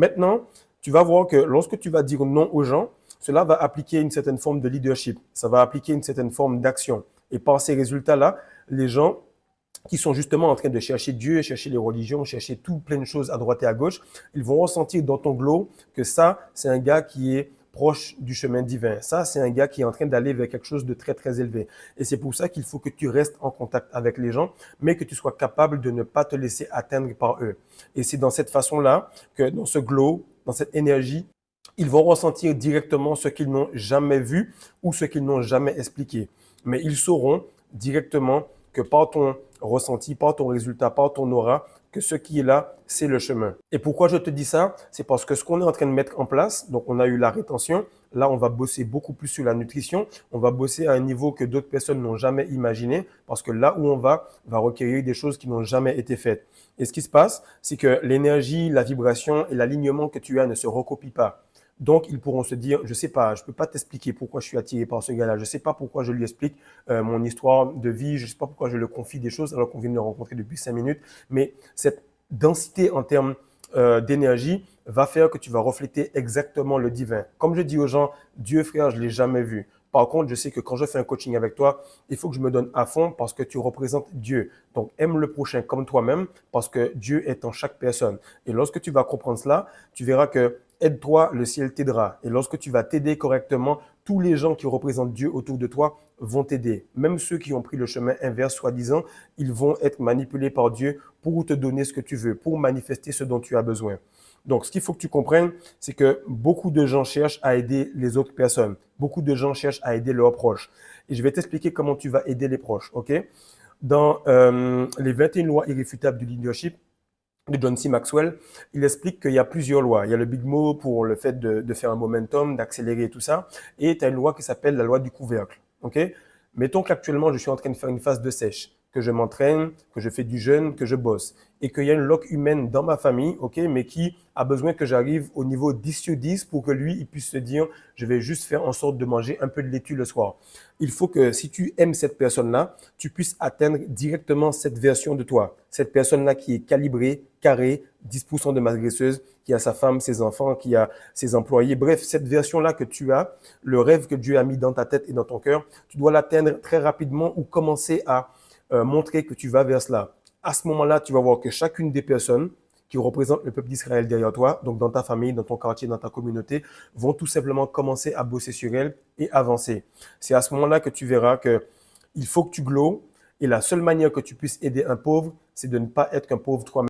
Maintenant, tu vas voir que lorsque tu vas dire non aux gens, cela va appliquer une certaine forme de leadership. Ça va appliquer une certaine forme d'action. Et par ces résultats-là, les gens qui sont justement en train de chercher Dieu, chercher les religions, chercher tout plein de choses à droite et à gauche, ils vont ressentir dans ton glow que ça, c'est un gars qui est proche du chemin divin. Ça, c'est un gars qui est en train d'aller vers quelque chose de très, très élevé. Et c'est pour ça qu'il faut que tu restes en contact avec les gens, mais que tu sois capable de ne pas te laisser atteindre par eux. Et c'est dans cette façon-là que dans ce glow, dans cette énergie, ils vont ressentir directement ce qu'ils n'ont jamais vu ou ce qu'ils n'ont jamais expliqué. Mais ils sauront directement que par ton ressenti, par ton résultat, par ton aura, que ce qui est là, c'est le chemin. Et pourquoi je te dis ça? C'est parce que ce qu'on est en train de mettre en place, donc on a eu la rétention, là on va bosser beaucoup plus sur la nutrition, on va bosser à un niveau que d'autres personnes n'ont jamais imaginé, parce que là où on va requérir des choses qui n'ont jamais été faites. Et ce qui se passe, c'est que l'énergie, la vibration et l'alignement que tu as ne se recopient pas. Donc, ils pourront se dire, je sais pas, je peux pas t'expliquer pourquoi je suis attiré par ce gars-là. Je sais pas pourquoi je lui explique mon histoire de vie. Je sais pas pourquoi je le confie des choses alors qu'on vient de le rencontrer depuis 5 minutes. Mais cette densité en termes d'énergie va faire que tu vas refléter exactement le divin. Comme je dis aux gens, Dieu frère, je l'ai jamais vu. Par contre, je sais que quand je fais un coaching avec toi, il faut que je me donne à fond parce que tu représentes Dieu. Donc, aime le prochain comme toi-même parce que Dieu est en chaque personne. Et lorsque tu vas comprendre cela, tu verras que aide-toi, le ciel t'aidera. Et lorsque tu vas t'aider correctement, tous les gens qui représentent Dieu autour de toi vont t'aider. Même ceux qui ont pris le chemin inverse, soi-disant, ils vont être manipulés par Dieu pour te donner ce que tu veux, pour manifester ce dont tu as besoin. Donc, ce qu'il faut que tu comprennes, c'est que beaucoup de gens cherchent à aider les autres personnes. Beaucoup de gens cherchent à aider leurs proches. Et je vais t'expliquer comment tu vas aider les proches, ok? Dans les 21 lois irréfutables du leadership, de John C. Maxwell, il explique qu'il y a plusieurs lois. Il y a le Big Mo pour le fait de faire un momentum, d'accélérer et tout ça. Et tu as une loi qui s'appelle la loi du couvercle. Ok? Mettons qu'actuellement, je suis en train de faire une phase de sèche, que je m'entraîne, que je fais du jeûne, que je bosse. Et qu'il y a une loque humaine dans ma famille, ok, mais qui a besoin que j'arrive au niveau 10 sur 10 pour que lui, il puisse se dire, je vais juste faire en sorte de manger un peu de laitue le soir. Il faut que si tu aimes cette personne-là, tu puisses atteindre directement cette version de toi. Cette personne-là qui est calibrée, carrée, 10% de masse graisseuse, qui a sa femme, ses enfants, qui a ses employés. Bref, cette version-là que tu as, le rêve que Dieu a mis dans ta tête et dans ton cœur, tu dois l'atteindre très rapidement ou commencer à montrer que tu vas vers cela. À ce moment-là, tu vas voir que chacune des personnes qui représentent le peuple d'Israël derrière toi, donc dans ta famille, dans ton quartier, dans ta communauté, vont tout simplement commencer à bosser sur elles et avancer. C'est à ce moment-là que tu verras que il faut que tu glows et la seule manière que tu puisses aider un pauvre, c'est de ne pas être qu'un pauvre toi-même.